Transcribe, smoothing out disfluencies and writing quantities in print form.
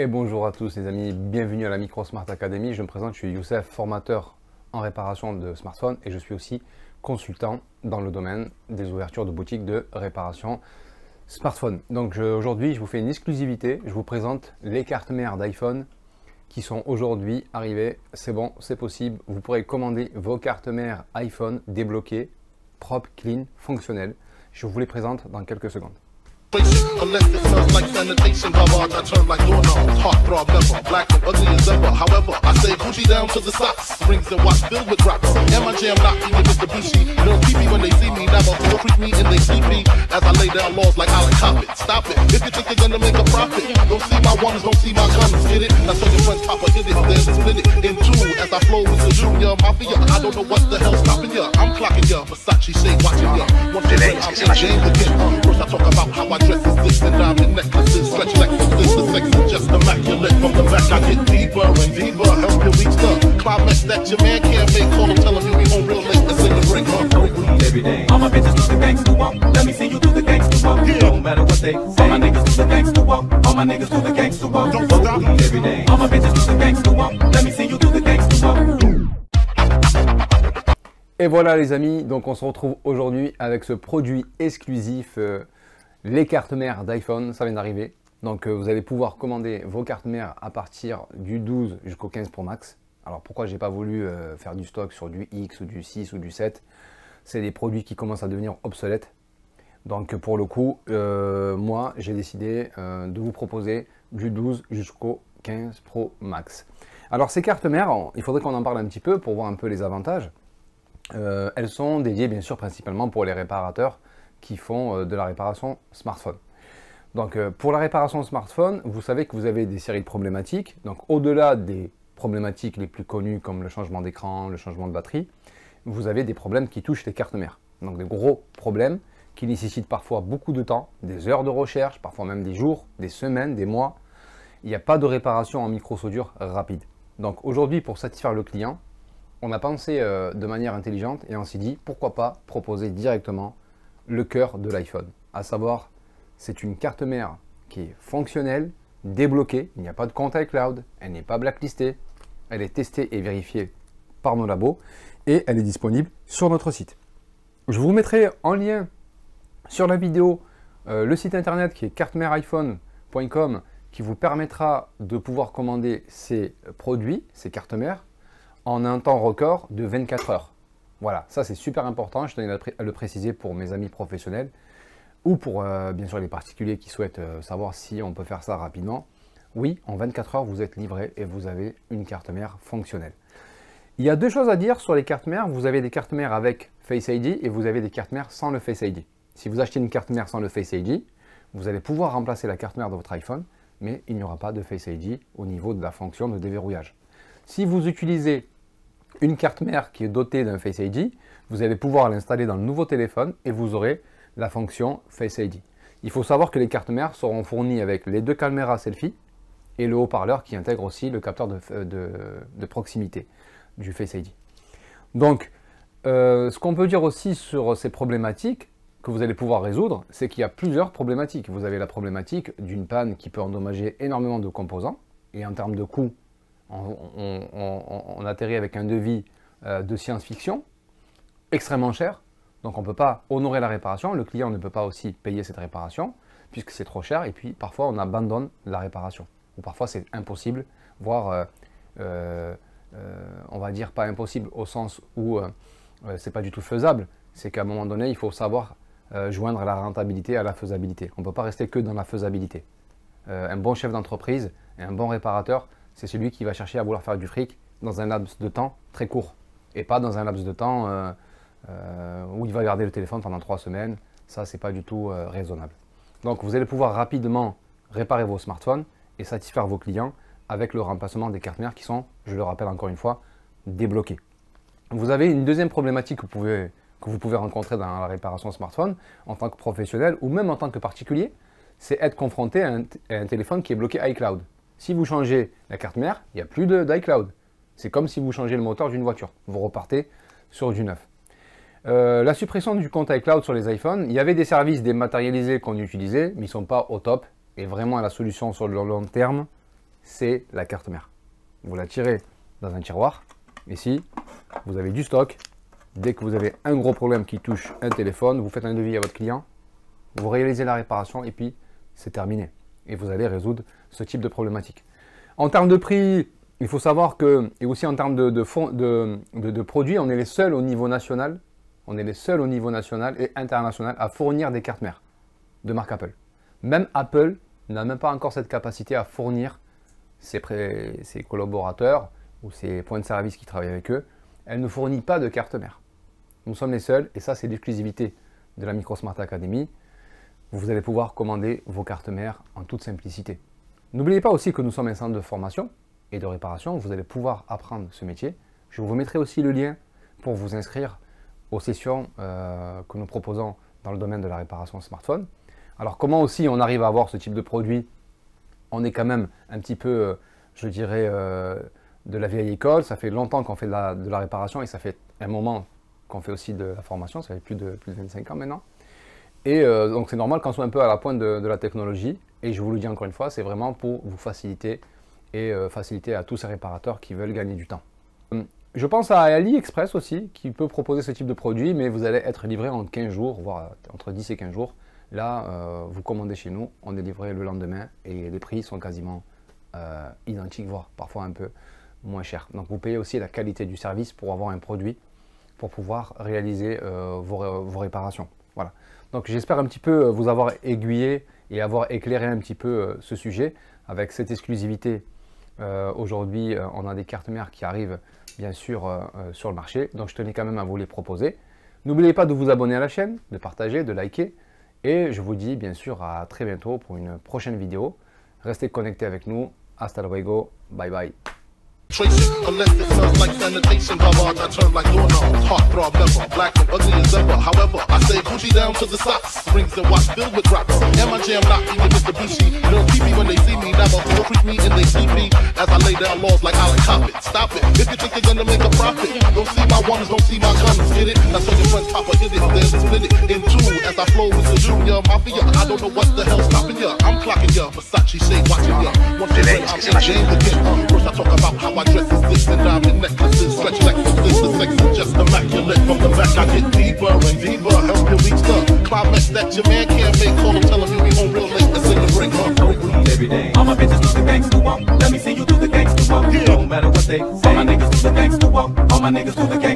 Et bonjour à tous les amis, bienvenue à la Micro Smart Academy. Je me présente, je suis Youssef, formateur en réparation de smartphones et je suis aussi consultant dans le domaine des ouvertures de boutiques de réparation smartphone. Donc aujourd'hui, je vous fais une exclusivité, je vous présente les cartes mères d'iPhone qui sont aujourd'hui arrivées. C'est bon, c'est possible, vous pourrez commander vos cartes mères iPhone débloquées, propres, clean, fonctionnelles. Je vous les présente dans quelques secondes. Unless it smells like sanitation, garbage, I turn like doorknobs. Heart throb never, black and ugly as ever. However, I say Gucci down to the socks. Rings and watch filled with rocks. And my jam not even Mitsubishi. Girls keep me when they see me. Never will treat me in they sleepy. As I lay down laws like Alec Coppet. Stop it. If you think you're gonna make a profit, don't see my ones, don't see my guns. Get it? That's when your friends pop a hit it, then split it in two. As I flow with the junior mafia, I don't know what the hell's stopping ya. I'm clocking ya. Versace shade watching ya. Once you win, I'm in James again. First I talk about how I dress is this and diamond necklaces stretch like this. The sex is just immaculate. From the back I get deeper and deeper. Help you reach the climax that your man can't make. Call him, tell him you be home real late. It's in the break. Every day. All my bitches do the gangsta walk. Let me see you do the gangsta walk. No matter what they say. All my niggas do the gangsta walk. All my niggas do the gangsta walk. Don't stop. Every day. All my bitches do the gangsta walk. Let me see you do the gangsta walk. Et voilà les amis, donc on se retrouve aujourd'hui avec ce produit exclusif, les cartes mères d'iPhone, ça vient d'arriver. Donc vous allez pouvoir commander vos cartes mères à partir du 12 jusqu'au 15 Pro Max. Alors pourquoi j'ai pas voulu faire du stock sur du X ou du 6 ou du 7? C'est des produits qui commencent à devenir obsolètes. Donc pour le coup, moi j'ai décidé de vous proposer du 12 jusqu'au 15 Pro Max. Alors ces cartes mères, il faudrait qu'on en parle un petit peu pour voir un peu les avantages. Elles sont dédiées bien sûr principalement pour les réparateurs qui font de la réparation smartphone. Donc pour la réparation smartphone, vous savez que vous avez des séries de problématiques. Donc au-delà des problématiques les plus connues comme le changement d'écran, le changement de batterie, vous avez des problèmes qui touchent les cartes mères. Donc des gros problèmes qui nécessitent parfois beaucoup de temps, des heures de recherche, parfois même des jours, des semaines, des mois. Il n'y a pas de réparation en micro-soudure rapide. Donc aujourd'hui, pour satisfaire le client, on a pensé de manière intelligente et on s'est dit pourquoi pas proposer directement le cœur de l'iPhone. À savoir, c'est une carte mère qui est fonctionnelle, débloquée, il n'y a pas de compte iCloud, elle n'est pas blacklistée, elle est testée et vérifiée par nos labos et elle est disponible sur notre site. Je vous mettrai en lien sur la vidéo le site internet qui est cartemèreiphone.com qui vous permettra de pouvoir commander ces produits, ces cartes mères, en un temps record de 24 heures. Voilà, ça c'est super important, je tenais à le préciser pour mes amis professionnels ou pour bien sûr les particuliers qui souhaitent savoir si on peut faire ça rapidement. Oui, en 24 heures vous êtes livré et vous avez une carte mère fonctionnelle. Il y a deux choses à dire sur les cartes mères, vous avez des cartes mères avec Face ID et vous avez des cartes mères sans le Face ID. Si vous achetez une carte mère sans le Face ID, vous allez pouvoir remplacer la carte mère de votre iPhone, mais il n'y aura pas de Face ID au niveau de la fonction de déverrouillage. Si vous utilisez une carte mère qui est dotée d'un Face ID, vous allez pouvoir l'installer dans le nouveau téléphone et vous aurez la fonction Face ID. Il faut savoir que les cartes mères seront fournies avec les deux caméras selfie et le haut-parleur qui intègre aussi le capteur de proximité du Face ID. Donc, ce qu'on peut dire aussi sur ces problématiques que vous allez pouvoir résoudre, c'est qu'il y a plusieurs problématiques. Vous avez la problématique d'une panne qui peut endommager énormément de composants et en termes de coût, on atterrit avec un devis de science-fiction extrêmement cher, donc on ne peut pas honorer la réparation, le client ne peut pas aussi payer cette réparation puisque c'est trop cher et puis parfois on abandonne la réparation ou parfois c'est impossible, voire on va dire pas impossible au sens où c'est pas du tout faisable, c'est qu'à un moment donné il faut savoir joindre la rentabilité à la faisabilité, on ne peut pas rester que dans la faisabilité. Un bon chef d'entreprise et un bon réparateur, c'est celui qui va chercher à vouloir faire du fric dans un laps de temps très court et pas dans un laps de temps où il va garder le téléphone pendant 3 semaines. Ça, c'est pas du tout raisonnable. Donc, vous allez pouvoir rapidement réparer vos smartphones et satisfaire vos clients avec le remplacement des cartes mères qui sont, je le rappelle encore une fois, débloquées. Vous avez une deuxième problématique que vous pouvez rencontrer dans la réparation smartphone en tant que professionnel ou même en tant que particulier, c'est être confronté à un téléphone qui est bloqué iCloud. Si vous changez la carte mère, il n'y a plus d'iCloud. C'est comme si vous changez le moteur d'une voiture. Vous repartez sur du neuf. La suppression du compte iCloud sur les iPhones, il y avait des services dématérialisés qu'on utilisait, mais ils ne sont pas au top. Et vraiment, la solution sur le long terme, c'est la carte mère. Vous la tirez dans un tiroir. Ici, vous avez du stock. Dès que vous avez un gros problème qui touche un téléphone, vous faites un devis à votre client, vous réalisez la réparation et puis c'est terminé. Et vous allez résoudre ce type de problématique. En termes de prix, il faut savoir que, et aussi en termes de produits, on est les seuls au niveau national, et international à fournir des cartes mères de marque Apple. Même Apple n'a même pas encore cette capacité à fournir ses collaborateurs ou ses points de service qui travaillent avec eux. Elle ne fournit pas de carte mère. Nous sommes les seuls, et ça c'est l'exclusivité de la Microsmart Academy. Vous allez pouvoir commander vos cartes mères en toute simplicité. N'oubliez pas aussi que nous sommes un centre de formation et de réparation. Vous allez pouvoir apprendre ce métier. Je vous mettrai aussi le lien pour vous inscrire aux sessions que nous proposons dans le domaine de la réparation smartphone. Alors comment aussi on arrive à avoir ce type de produit? On est quand même un petit peu, je dirais, de la vieille école. Ça fait longtemps qu'on fait de la réparation et ça fait un moment qu'on fait aussi de la formation. Ça fait plus de 25 ans maintenant. Et donc c'est normal qu'on soit un peu à la pointe de la technologie. Et je vous le dis encore une fois, c'est vraiment pour vous faciliter et faciliter à tous ces réparateurs qui veulent gagner du temps. Je pense à AliExpress aussi, qui peut proposer ce type de produit, mais vous allez être livré en 15 jours, voire entre 10 et 15 jours. Là, vous commandez chez nous, on est livré le lendemain et les prix sont quasiment identiques, voire parfois un peu moins chers. Donc vous payez aussi la qualité du service pour avoir un produit, pour pouvoir réaliser vos réparations. Voilà. Donc j'espère un petit peu vous avoir aiguillé et avoir éclairé un petit peu ce sujet avec cette exclusivité. Aujourd'hui, on a des cartes mères qui arrivent bien sûr sur le marché, donc je tenais quand même à vous les proposer. N'oubliez pas de vous abonner à la chaîne, de partager, de liker, et je vous dis bien sûr à très bientôt pour une prochaine vidéo. Restez connectés avec nous. Hasta luego, bye bye. Trace it, unless it smells like sanitation. Baba, I turn like doorknobs. Heart throb never, black and ugly as ever. However, I say Gucci down to the socks. Rings and watch filled with drops. And my jam not even Mitsubishi. Don't keep me when they see me. Never will freak me in they CP. As I lay down laws like I'll cop it. Stop it. If you think you're gonna make a profit, don't see my ones, don't see my guns. Get it? That's when your friends pop a hit it. Then split it in two. As I flow with the junior mafia. I don't know what the hell's stopping ya. I'm clocking ya. Versace shade watching ya. Once you say I'm in James again. First I talk about how I dress is this and diamond necklaces, stretch like this, the sex is just immaculate. From the back I get deeper and deeper, help you reach the climax that your man can't make. Call him, tell him you be home real late, it's in the break. Every day, all my bitches do the gangsta walk. Let me see you do the gangsta walk. No matter what they say, all my niggas do the gangsta walk. All my niggas do the gangsta walk.